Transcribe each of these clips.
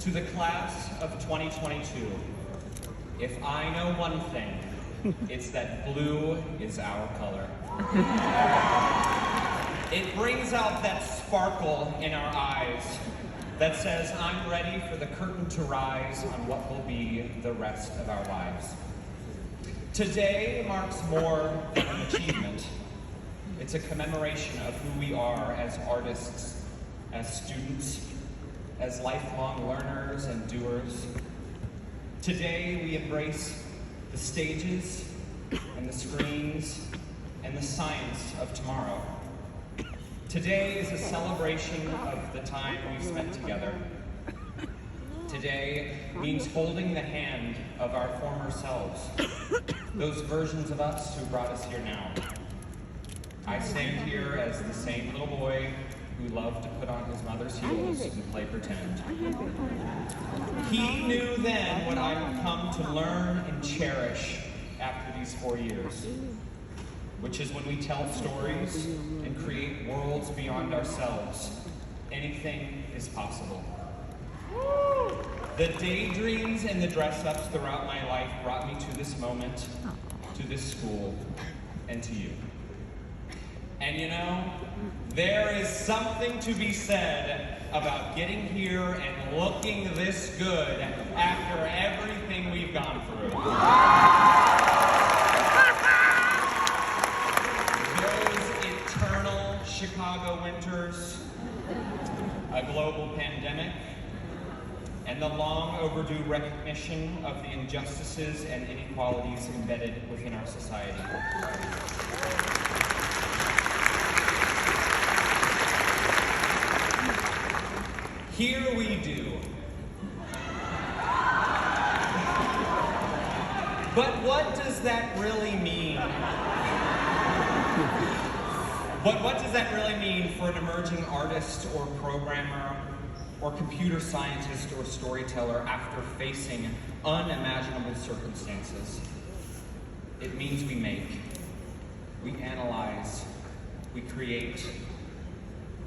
To the class of 2022, if I know one thing, it's that blue is our color. It brings out that sparkle in our eyes that says, I'm ready for the curtain to rise on what will be the rest of our lives. Today marks more than an achievement. It's a commemoration of who we are as artists, as students, as lifelong learners and doers. Today we embrace the stages and the screens and the science of tomorrow. Today is a celebration of the time we've spent together. Today means holding the hand of our former selves, those versions of us who brought us here now. I stand here as the same little boy who loved to put on his mother's heels and play pretend. He knew then what I would come to learn and cherish after these 4 years, which is when we tell stories and create worlds beyond ourselves, anything is possible. The daydreams and the dress-ups throughout my life brought me to this moment, to this school, and to you. And you know, there is something to be said about getting here and looking this good after everything we've gone through. Those eternal Chicago winters, a global pandemic, and the long overdue recognition of the injustices and inequalities embedded within our society. Here we do. But what does that really mean? What does that really mean for an emerging artist or programmer or computer scientist or storyteller after facing unimaginable circumstances? It means we make, we analyze, we create,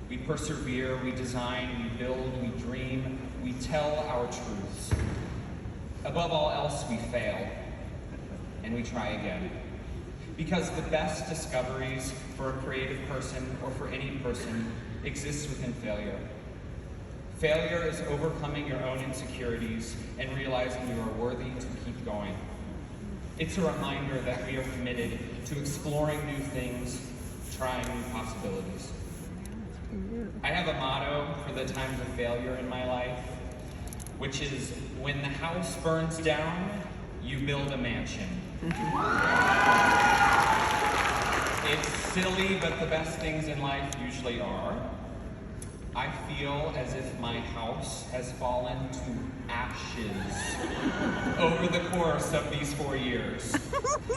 we persevere, we design, we build, we dream, we tell our truths. Above all else, we fail, and we try again. Because the best discoveries for a creative person or for any person exists within failure. Failure is overcoming your own insecurities and realizing you are worthy to keep going. It's a reminder that we are committed to exploring new things, trying new possibilities. I have a motto for the times of failure in my life, which is, when the house burns down, you build a mansion. It's silly, but the best things in life usually are. I feel as if my house has fallen to ashes over the course of these 4 years.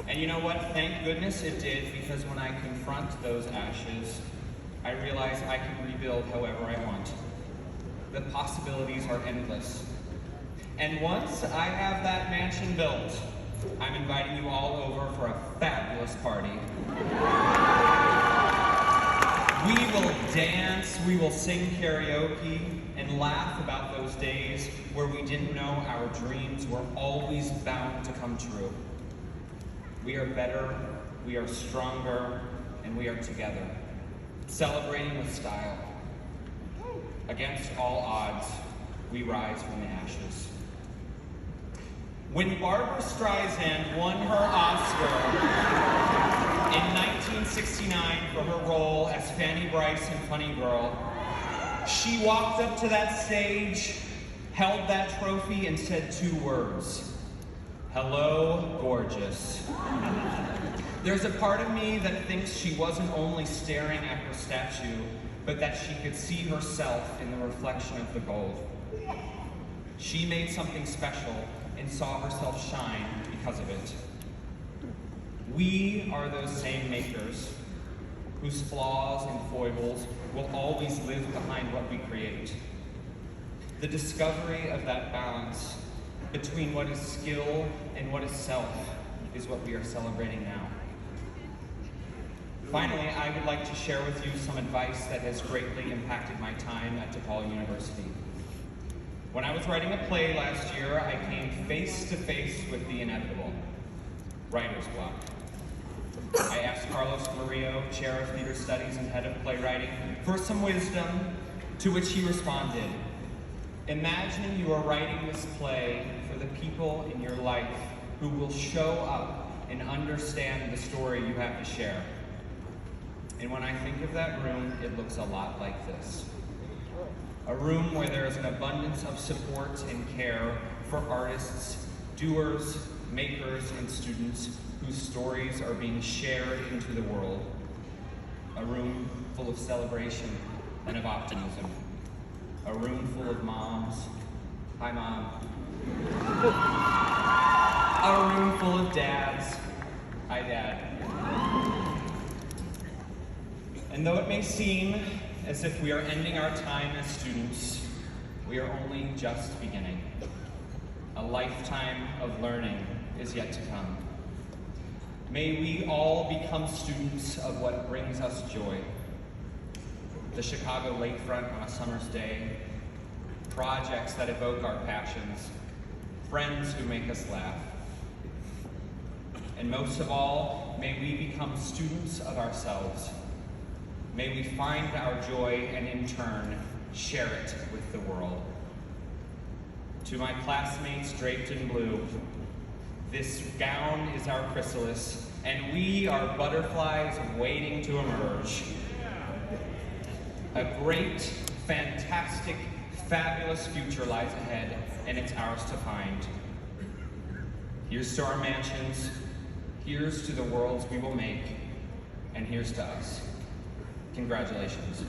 And you know what? Thank goodness it did, because when I confront those ashes, I realize I can rebuild however I want. The possibilities are endless. And once I have that mansion built, I'm inviting you all over for a fabulous party. We will dance, we will sing karaoke, and laugh about those days where we didn't know our dreams were always bound to come true. We are better, we are stronger, and we are together. Celebrating with style. Against all odds, we rise from the ashes. When Barbra Streisand won her Oscar in 1969 for her role as Fanny Brice in Funny Girl, she walked up to that stage, held that trophy, and said 2 words: "Hello, gorgeous." There's a part of me that thinks she wasn't only staring at her statue, but that she could see herself in the reflection of the gold. She made something special and saw herself shine because of it. We are those same makers whose flaws and foibles will always live behind what we create. The discovery of that balance between what is skill and what is self is what we are celebrating now. Finally, I would like to share with you some advice that has greatly impacted my time at DePaul University. When I was writing a play last year, I came face to face with the inevitable, writer's block. I asked Carlos Murillo, Chair of Theater Studies and Head of Playwriting, for some wisdom, to which he responded, imagine you are writing this play for the people in your life who will show up and understand the story you have to share. And when I think of that room, it looks a lot like this. A room where there is an abundance of support and care for artists, doers, makers, and students whose stories are being shared into the world. A room full of celebration and of optimism. A room full of moms. Hi, Mom. A room full of dads. Hi, Dad. And though it may seem as if we are ending our time as students, we are only just beginning. A lifetime of learning is yet to come. May we all become students of what brings us joy. The Chicago lakefront on a summer's day, projects that evoke our passions, friends who make us laugh. And most of all, may we become students of ourselves. May we find our joy and in turn, share it with the world. To my classmates draped in blue, this gown is our chrysalis, and we are butterflies waiting to emerge. A great, fantastic, fabulous future lies ahead, and it's ours to find. Here's to our mansions, here's to the worlds we will make, and here's to us. Congratulations.